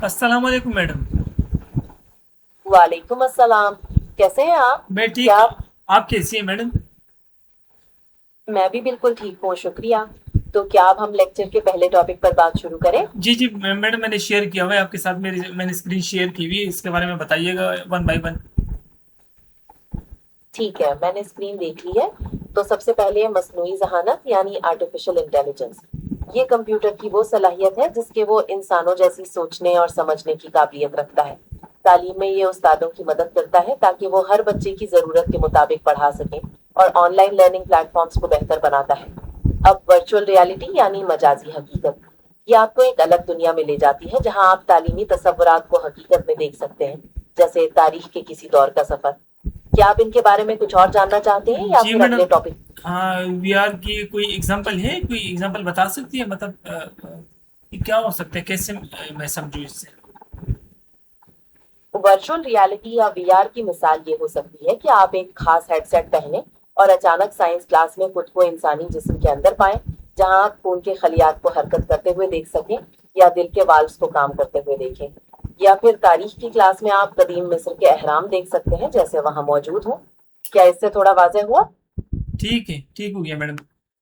अस्सलाम वालेकुम मैडम। वालेकुम अस्सलाम। कैसे हैं आप? मैं क्या ठीक। आप? आप कैसी हैं मैडम? मैं भी बिल्कुल ठीक हूँ, शुक्रिया। तो क्या अब हम लेक्चर के पहले टॉपिक पर बात शुरू करें? जी जी मैडम, मैंने शेयर किया हुआ है आपके साथ, मेरी मैंने स्क्रीन शेयर की हुई है, इसके बारे में बताइएगा वन बाय वन। ठीक है, मैंने स्क्रीन देख ली है। तो सबसे पहले है मसनूई जहानत यानी आर्टिफिशियल इंटेलिजेंस। ये कंप्यूटर की वो सलाहियत है जिसके वो इंसानों जैसी सोचने और समझने की काबिलियत रखता है। तालीम में ये उस्तादों की मदद करता है ताकि वो हर बच्चे की ज़रूरत के मुताबिक पढ़ा सकें और ऑनलाइन लर्निंग प्लेटफॉर्म्स को बेहतर बनाता है। अब वर्चुअल रियलिटी यानी मजाजी हकीकत, ये आपको एक अलग दुनिया में ले जाती है जहां आप तालीमी तस्वुरात को हकीकत में देख सकते हैं, जैसे तारीख के किसी दौर का सफर। क्या आप इनके बारे में कुछ और जानना चाहते हैं या जी फिर मैडम। अगले टॉपिक? हाँ, वीआर की कोई एग्जांपल है, कोई एग्जांपल बता सकती है, मतलब कि क्या हो सकता है, कैसे मैं समझूं इससे। वर्चुअल रियलिटी या वीआर की मिसाल ये हो सकती है कि आप एक खास हेडसेट पहने और अचानक साइंस क्लास में खुद को इंसानी जिस्म के अंदर पाएं, जहां आप खून के खलियात को हरकत करते हुए देख सकें या दिल के वाल्व्स को काम करते हुए देखें। या फिर तारीख की क्लास में आप कदीम मिस्र के अहराम देख सकते हैं जैसे वहां मौजूद हो। क्या इससे थोड़ा वाजह हुआ? ठीक है, ठीक हो गया मैडम।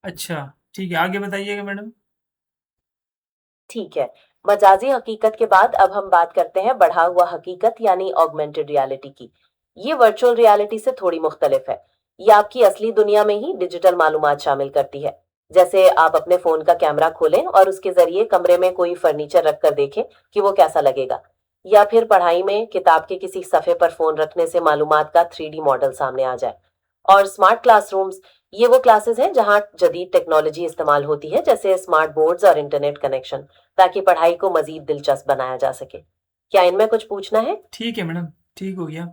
अच्छा, ठीक है, आगे बताइएगा मैडम। ठीक है। मजाजी हकीकत के बाद अब हम बात करते हैं बढ़ा हुआ हकीकत यानी ऑगमेंटेड रियलिटी की। ये वर्चुअल रियलिटी से थोड़ी मुख्तलिफ है। ये आपकी असली दुनिया में ही डिजिटल मालूमात शामिल करती है। जैसे आप अपने फोन का कैमरा खोलें और उसके जरिए कमरे में कोई फर्नीचर रखकर देखें कि वो कैसा लगेगा। या फिर पढ़ाई में किताब के किसी सफ़े पर फोन रखने से मालूमात का 3D मॉडल सामने आ जाए। और स्मार्ट क्लासरूम्स, ये वो क्लासेस हैं जहां जदीद टेक्नोलॉजी इस्तेमाल होती है जैसे स्मार्ट बोर्ड्स और इंटरनेट कनेक्शन, ताकि पढ़ाई को मजीद दिलचस्प बनाया जा सके। क्या इनमें कुछ पूछना है? ठीक है मैडम, ठीक हो गया।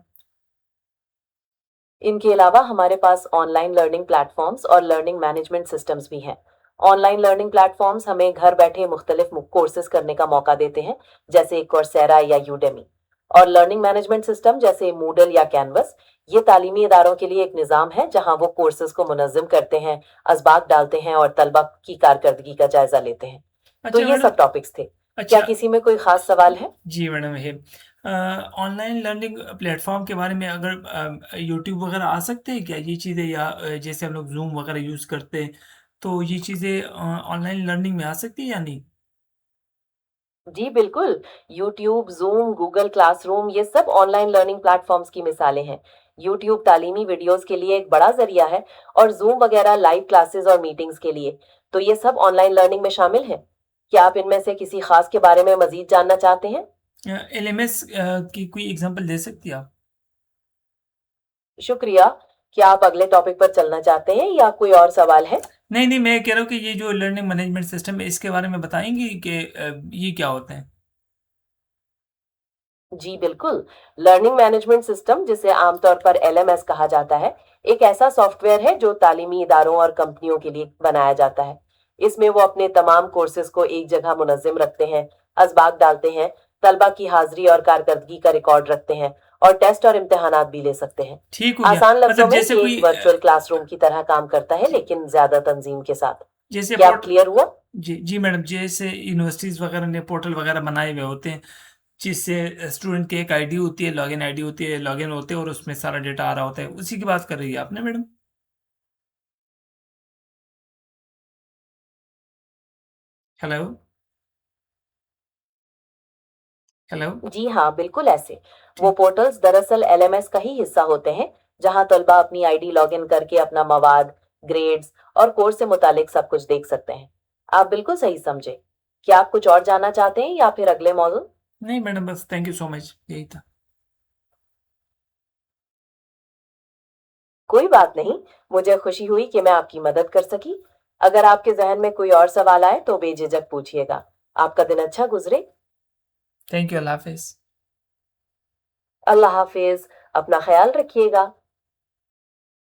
इनके अलावा हमारे पास ऑनलाइन लर्निंग प्लेटफॉर्म्स और लर्निंग मैनेजमेंट सिस्टम्स भी हैं। ऑनलाइन लर्निंग प्लेटफॉर्म्स हमें घर बैठे मुख्तलिफ कोर्सेज करने का मौका देते हैं, जैसे कोर्सेरा या यूडेमी। और लर्निंग मैनेजमेंट सिस्टम जैसे मूडल या कैनवस, ये तालीमी इदारों के लिए एक निज़ाम है जहां वो कोर्सेज को मुनज़्ज़म करते हैं, असबाक डालते हैं और तलबा की कारकर्दगी का जायजा लेते हैं। तो अच्छा ये मैडम। सब टॉपिक्स थे। क्या अच्छा। किसी में कोई खास सवाल है? जी मैडम है। ऑनलाइन लर्निंग प्लेटफॉर्म के बारे में अगर यूट्यूब वगैरह आ सकते हैं क्या ये चीज़ें, या जैसे हम लोग जूम वगैरह यूज़ करते हैं, तो ये चीज़ें ऑनलाइन लर्निंग में आ सकती है या नहीं? जी बिल्कुल। यूट्यूब, ज़ूम, गूगल क्लासरूम, ये सब ऑनलाइन लर्निंग प्लेटफॉर्म्स की मिसालें हैं। यूट्यूब तालीमी वीडियोस के लिए एक बड़ा जरिया है और ज़ूम वगैरह लाइव क्लासेस और मीटिंग्स के लिए। तो ये सब ऑनलाइन लर्निंग में शामिल हैं। क्या आप इनमें से किसी खास के बारे में मजीद जानना चाहते हैं? एलएमएस की कोई एग्जांपल दे सकती हैं आप? शुक्रिया। क्या आप अगले टॉपिक पर चलना चाहते हैं या कोई और सवाल है? नहीं नहीं, मैं कह रहा हूँ कि ये जो लर्निंग मैनेजमेंट सिस्टम है, इसके बारे में बताएंगी कि ये क्या होते हैं? जी बिल्कुल। लर्निंग मैनेजमेंट सिस्टम, जिसे आमतौर पर एलएमएस कहा जाता है, एक ऐसा सॉफ्टवेयर है जो तालीमी इदारों और कंपनियों के लिए बनाया जाता है। इसमें वो अपने तमाम कोर्सेज को एक जगह मुनज़्ज़म रखते हैं, असबाक डालते हैं, तलबा की हाजिरी और कारकर्दगी का रिकॉर्ड रखते हैं और टेस्ट और इम्तहानात भी ले सकते हैं। ठीक हो गया। आसान लफ्जों मतलब में जैसे ये एक कोई वर्चुअल क्लासरूम की तरह काम करता है, लेकिन ज्यादा तंजीम के साथ। जैसे क्या अब पोर्ट क्लियर हुआ? जी जी मैडम, जैसे यूनिवर्सिटीज वगैरह ने पोर्टल वगैरह बनाए हुए होते हैं, जिससे स्टूडेंट की एक आईडी होती है, लॉगिन आईडी होती है, लॉगिन होते हैं और उसमें सारा डेटा आ रहा होता है, उसी की बात कर रही है आपने मैडम? हेलो? हेलो? जी हाँ, बिल्कुल ऐसे। वो पोर्टल्स दरअसल एलएमएस का ही हिस्सा होते हैं, जहाँ तलबा अपनी आईडी लॉगिन करके अपना मवाद, ग्रेड्स और कोर्स से मुतालिक सब कुछ देख सकते हैं। आप बिल्कुल सही समझे। क्या आप कुछ और जानना चाहते हैं या फिर अगले मौजूद? नहीं मैडम, बस थैंक यू सो मच, यही था। कोई बात नहीं। मुझे खुशी हुई कि मैं आपकी मदद कर सकी। अगर आपके जहन में कोई और सवाल आए तो बेझिझक पूछिएगा। आपका दिन अच्छा गुजरे। थैंक यू, अल्लाह हाफिज। अल्लाह हाफिज। अपना ख्याल रखिएगा।